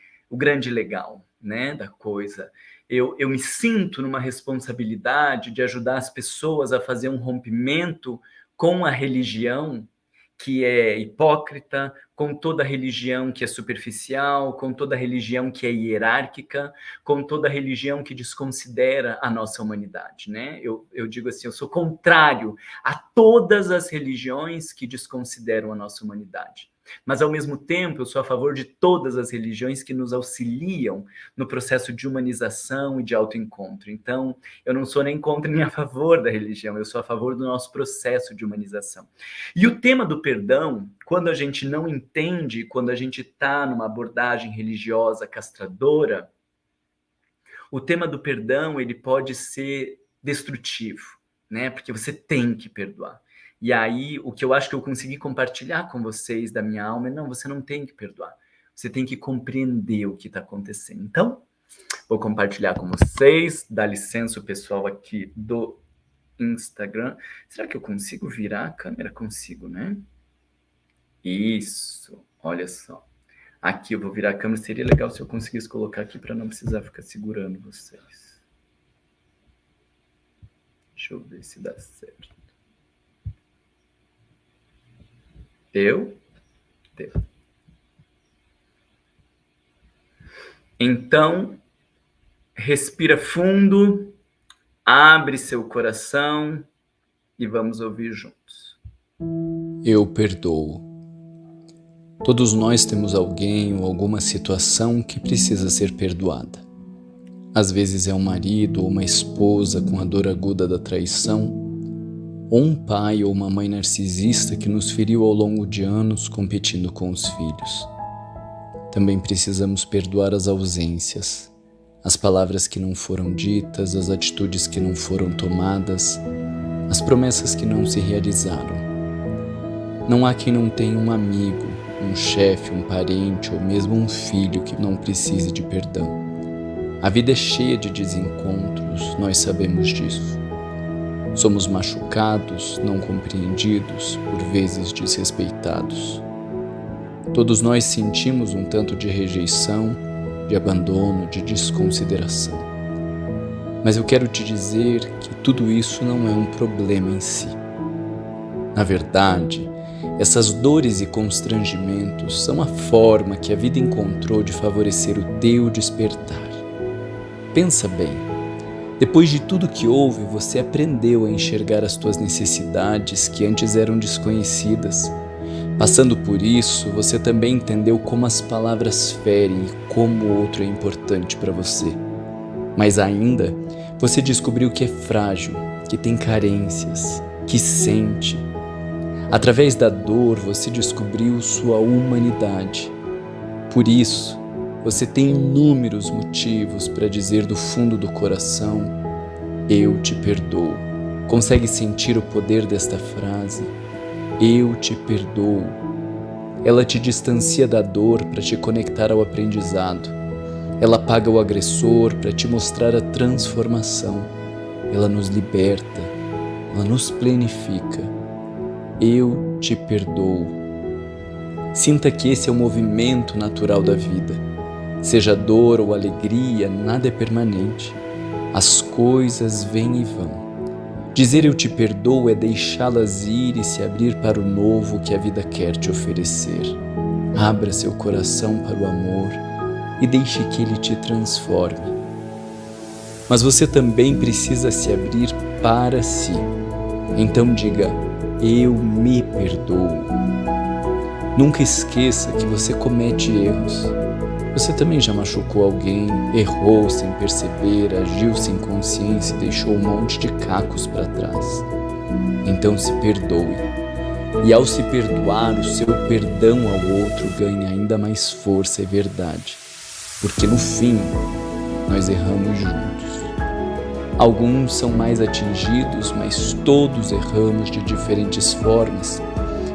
legal, né, da coisa. Eu me sinto numa responsabilidade de ajudar as pessoas a fazer um rompimento com a religião que é hipócrita, com toda religião que é superficial, com toda religião que é hierárquica, com toda religião que desconsidera a nossa humanidade, né? Eu digo assim, eu sou contrário a todas as religiões que desconsideram a nossa humanidade. Mas, ao mesmo tempo, eu sou a favor de todas as religiões que nos auxiliam no processo de humanização e de autoencontro. Então, eu não sou nem contra nem a favor da religião, eu sou a favor do nosso processo de humanização. E o tema do perdão, quando a gente não entende, quando a gente está numa abordagem religiosa castradora, o tema do perdão, ele pode ser destrutivo, né? Porque você tem que perdoar. E aí, o que eu acho que eu consegui compartilhar com vocês da minha alma é, não, você não tem que perdoar. Você tem que compreender o que está acontecendo. Então, vou compartilhar com vocês. Dá licença o pessoal aqui do Instagram. Será que eu consigo virar a câmera? Consigo, né? Isso, olha só. Aqui eu vou virar a câmera. Seria legal se eu conseguisse colocar aqui para não precisar ficar segurando vocês. Deixa eu ver se dá certo. Deu? Deu. Então, respira fundo, abre seu coração e vamos ouvir juntos. Eu perdoo. Todos nós temos alguém ou alguma situação que precisa ser perdoada. Às vezes é um marido ou uma esposa com a dor aguda da traição, ou um pai ou uma mãe narcisista que nos feriu ao longo de anos competindo com os filhos. Também precisamos perdoar as ausências, as palavras que não foram ditas, as atitudes que não foram tomadas, as promessas que não se realizaram. Não há quem não tenha um amigo, um chefe, um parente ou mesmo um filho que não precise de perdão. A vida é cheia de desencontros, nós sabemos disso. Somos machucados, não compreendidos, por vezes desrespeitados. Todos nós sentimos um tanto de rejeição, de abandono, de desconsideração. Mas eu quero te dizer que tudo isso não é um problema em si. Na verdade, essas dores e constrangimentos são a forma que a vida encontrou de favorecer o teu despertar. Pensa bem. Depois de tudo que houve, você aprendeu a enxergar as tuas necessidades que antes eram desconhecidas. Passando por isso, você também entendeu como as palavras ferem e como o outro é importante para você. Mas ainda, você descobriu que é frágil, que tem carências, que sente. Através da dor, você descobriu sua humanidade. Por isso, você tem inúmeros motivos para dizer do fundo do coração: eu te perdoo. Consegue sentir o poder desta frase? Eu te perdoo. Ela te distancia da dor para te conectar ao aprendizado. Ela apaga o agressor para te mostrar a transformação. Ela nos liberta. Ela nos plenifica. Eu te perdoo. Sinta que esse é o movimento natural da vida. Seja dor ou alegria, nada é permanente. As coisas vêm e vão. Dizer eu te perdoo é deixá-las ir e se abrir para o novo que a vida quer te oferecer. Abra seu coração para o amor e deixe que ele te transforme. Mas você também precisa se abrir para si. Então diga: eu me perdoo. Nunca esqueça que você comete erros. Você também já machucou alguém, errou sem perceber, agiu sem consciência e deixou um monte de cacos para trás. Então se perdoe. E ao se perdoar, o seu perdão ao outro ganha ainda mais força e verdade. Porque no fim, nós erramos juntos. Alguns são mais atingidos, mas todos erramos de diferentes formas,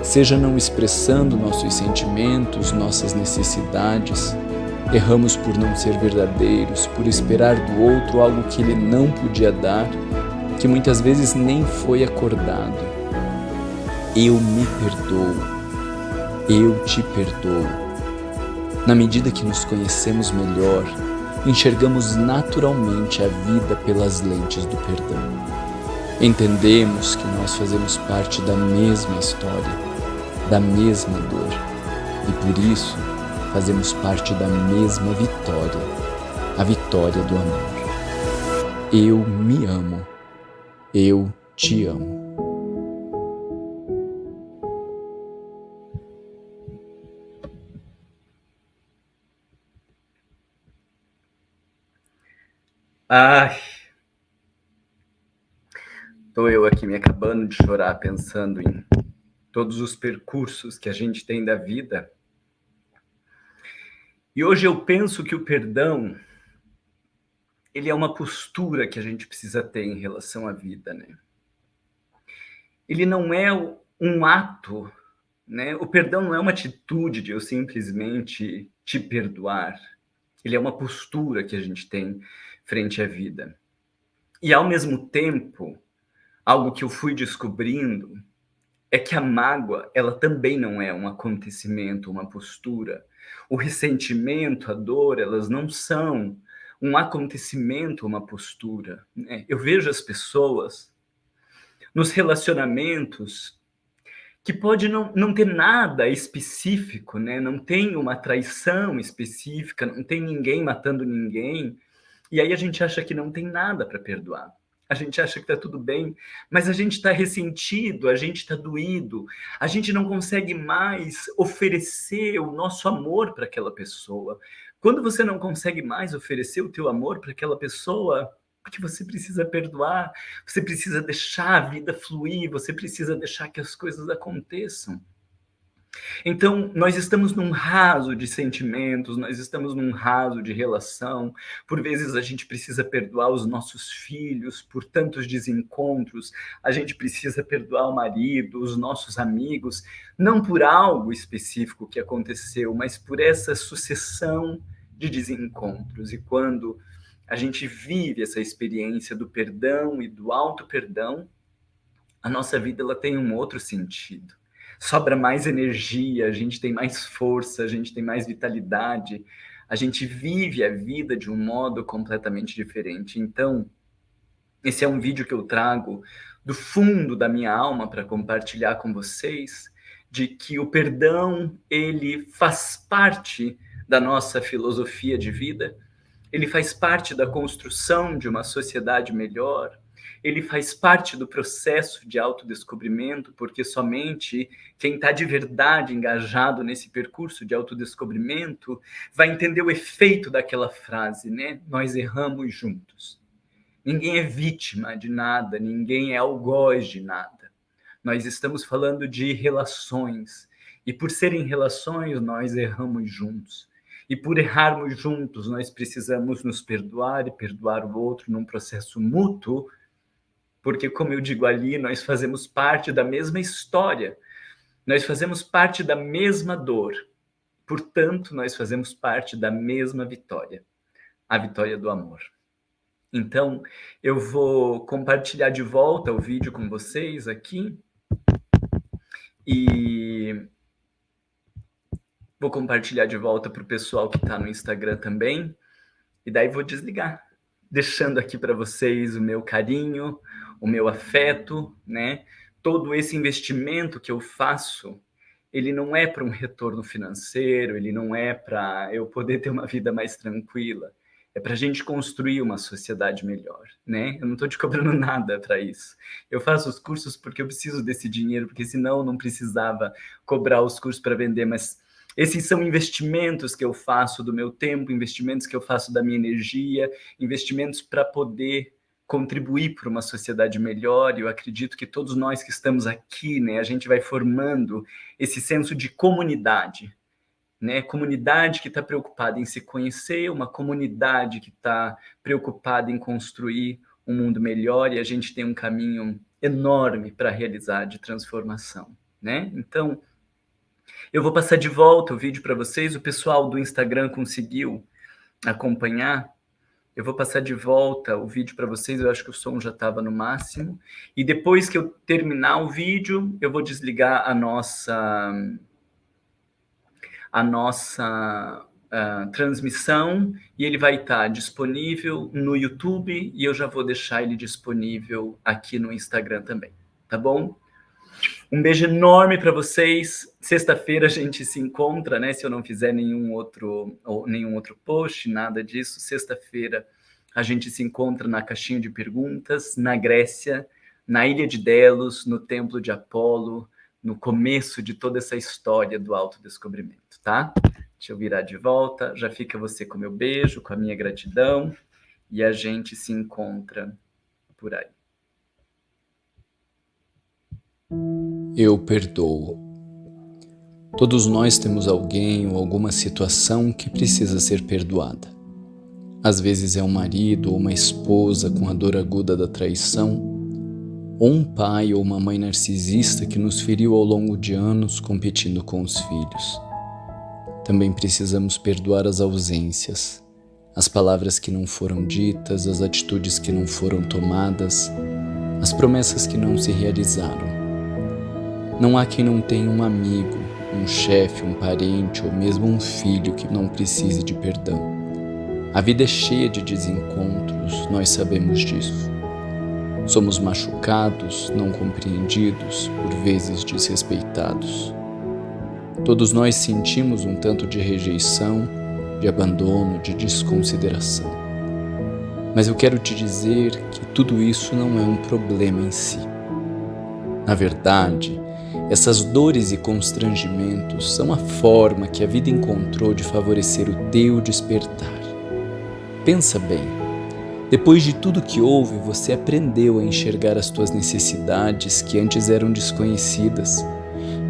seja não expressando nossos sentimentos, nossas necessidades. Erramos por não ser verdadeiros, por esperar do outro algo que ele não podia dar, que muitas vezes nem foi acordado. Eu me perdoo. Eu te perdoo. Na medida que nos conhecemos melhor, enxergamos naturalmente a vida pelas lentes do perdão. Entendemos que nós fazemos parte da mesma história, da mesma dor, e por isso fazemos parte da mesma vitória, a vitória do amor. Eu me amo. Eu te amo. Ai, tô eu aqui me acabando de chorar pensando em todos os percursos que a gente tem da vida. E hoje eu penso que o perdão, ele é uma postura que a gente precisa ter em relação à vida, né? Ele não é um ato, né? O perdão não é uma atitude de eu simplesmente te perdoar. Ele é uma postura que a gente tem frente à vida. E ao mesmo tempo, algo que eu fui descobrindo é que a mágoa, ela também não é um acontecimento, uma postura. O ressentimento, a dor, elas não são um acontecimento, uma postura, né? Eu vejo as pessoas nos relacionamentos que pode não ter nada específico, né? Não tem uma traição específica, não tem ninguém matando ninguém, e aí a gente acha que não tem nada para perdoar. A gente acha que está tudo bem, mas a gente está ressentido, a gente está doído, a gente não consegue mais oferecer o nosso amor para aquela pessoa. Quando você não consegue mais oferecer o teu amor para aquela pessoa, porque você precisa perdoar, você precisa deixar a vida fluir, você precisa deixar que as coisas aconteçam. Então, nós estamos num raso de sentimentos, nós estamos num raso de relação. Por vezes a gente precisa perdoar os nossos filhos por tantos desencontros, a gente precisa perdoar o marido, os nossos amigos, não por algo específico que aconteceu, mas por essa sucessão de desencontros. E quando a gente vive essa experiência do perdão e do auto-perdão, a nossa vida ela tem um outro sentido. Sobra mais energia, a gente tem mais força, a gente tem mais vitalidade, a gente vive a vida de um modo completamente diferente. Então, esse é um vídeo que eu trago do fundo da minha alma para compartilhar com vocês, de que o perdão, ele faz parte da nossa filosofia de vida, ele faz parte da construção de uma sociedade melhor, ele faz parte do processo de autodescobrimento, porque somente quem está de verdade engajado nesse percurso de autodescobrimento vai entender o efeito daquela frase, né? Nós erramos juntos. Ninguém é vítima de nada, ninguém é algoz de nada. Nós estamos falando de relações, e por serem relações, nós erramos juntos. E por errarmos juntos, nós precisamos nos perdoar e perdoar o outro num processo mútuo, porque, como eu digo ali, nós fazemos parte da mesma história, nós fazemos parte da mesma dor, portanto, nós fazemos parte da mesma vitória, a vitória do amor. Então, eu vou compartilhar de volta o vídeo com vocês aqui, e vou compartilhar de volta para o pessoal que está no Instagram também, e daí vou desligar, deixando aqui para vocês o meu carinho, o meu afeto, né? Todo esse investimento que eu faço, ele não é para um retorno financeiro, ele não é para eu poder ter uma vida mais tranquila, é para a gente construir uma sociedade melhor, né? Eu não estou te cobrando nada para isso. Eu faço os cursos porque eu preciso desse dinheiro, porque senão eu não precisava cobrar os cursos para vender, mas esses são investimentos que eu faço do meu tempo, investimentos que eu faço da minha energia, investimentos para poder contribuir para uma sociedade melhor. E eu acredito que todos nós que estamos aqui, né, a gente vai formando esse senso de comunidade, né? Comunidade que está preocupada em se conhecer, uma comunidade que está preocupada em construir um mundo melhor e a gente tem um caminho enorme para realizar de transformação, né? Então, eu vou passar de volta o vídeo para vocês. O pessoal do Instagram conseguiu acompanhar. Eu vou passar de volta o vídeo para vocês. Eu acho que o som já estava no máximo. E depois que eu terminar o vídeo, eu vou desligar a nossa transmissão e ele vai estar disponível no YouTube e eu já vou deixar ele disponível aqui no Instagram também, tá bom? Um beijo enorme para vocês. Sexta-feira a gente se encontra, né? Se eu não fizer nenhum outro post, nada disso. Sexta-feira a gente se encontra na caixinha de perguntas, na Grécia, na Ilha de Delos, no Templo de Apolo, no começo de toda essa história do autodescobrimento, tá? Deixa eu virar de volta. Já fica você com o meu beijo, com a minha gratidão. E a gente se encontra por aí. Eu perdoo. Todos nós temos alguém ou alguma situação que precisa ser perdoada. Às vezes é um marido ou uma esposa com a dor aguda da traição, ou um pai ou uma mãe narcisista que nos feriu ao longo de anos competindo com os filhos. Também precisamos perdoar as ausências, as palavras que não foram ditas, as atitudes que não foram tomadas, as promessas que não se realizaram. Não há quem não tenha um amigo, um chefe, um parente ou mesmo um filho que não precise de perdão. A vida é cheia de desencontros, nós sabemos disso. Somos machucados, não compreendidos, por vezes desrespeitados. Todos nós sentimos um tanto de rejeição, de abandono, de desconsideração. Mas eu quero te dizer que tudo isso não é um problema em si. Na verdade, essas dores e constrangimentos são a forma que a vida encontrou de favorecer o teu despertar. Pensa bem, depois de tudo que houve, você aprendeu a enxergar as tuas necessidades que antes eram desconhecidas.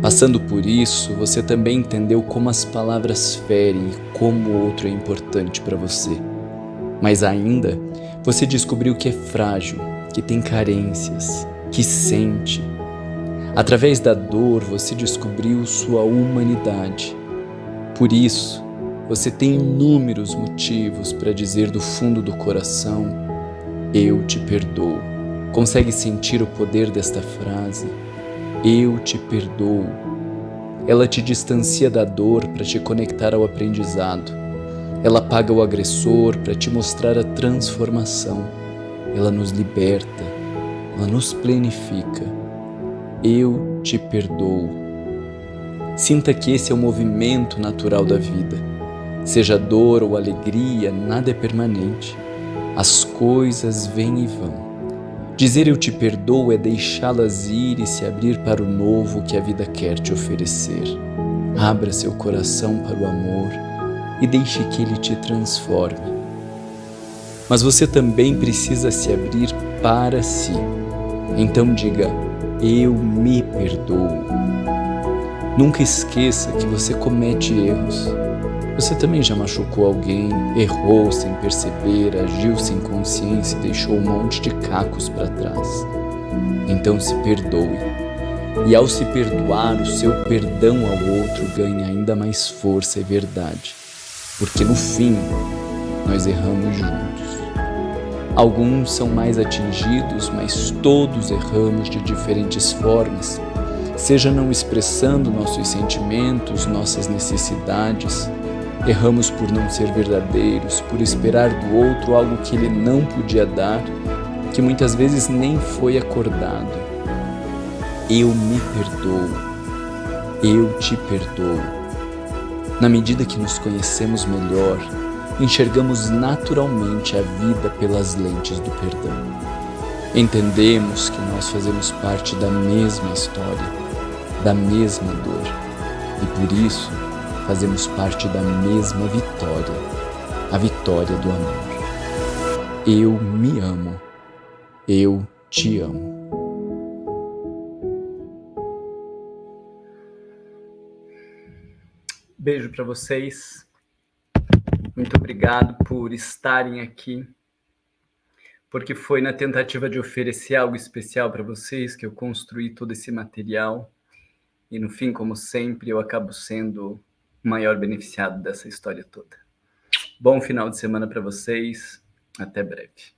Passando por isso, você também entendeu como as palavras ferem e como o outro é importante para você. Mas ainda, você descobriu que é frágil, que tem carências, que sente. Através da dor, você descobriu sua humanidade. Por isso, você tem inúmeros motivos para dizer do fundo do coração: eu te perdoo. Consegue sentir o poder desta frase? Eu te perdoo. Ela te distancia da dor para te conectar ao aprendizado. Ela apaga o agressor para te mostrar a transformação. Ela nos liberta. Ela nos plenifica. Eu te perdoo. Sinta que esse é o movimento natural da vida. Seja dor ou alegria, nada é permanente. As coisas vêm e vão. Dizer eu te perdoo é deixá-las ir e se abrir para o novo que a vida quer te oferecer. Abra seu coração para o amor e deixe que ele te transforme. Mas você também precisa se abrir para si. Então diga: eu me perdoo. Nunca esqueça que você comete erros. Você também já machucou alguém, errou sem perceber, agiu sem consciência e deixou um monte de cacos para trás. Então se perdoe. E ao se perdoar, o seu perdão ao outro ganha ainda mais força e verdade. Porque no fim, nós erramos juntos. Alguns são mais atingidos, mas todos erramos de diferentes formas, seja não expressando nossos sentimentos, nossas necessidades. Erramos por não ser verdadeiros, por esperar do outro algo que ele não podia dar, que muitas vezes nem foi acordado. Eu me perdoo. Eu te perdoo. Na medida que nos conhecemos melhor, enxergamos naturalmente a vida pelas lentes do perdão. Entendemos que nós fazemos parte da mesma história, da mesma dor, e por isso fazemos parte da mesma vitória, a vitória do amor. Eu me amo. Eu te amo. Beijo para vocês. Muito obrigado por estarem aqui, porque foi na tentativa de oferecer algo especial para vocês que eu construí todo esse material. E no fim, como sempre, eu acabo sendo o maior beneficiado dessa história toda. Bom final de semana para vocês. Até breve.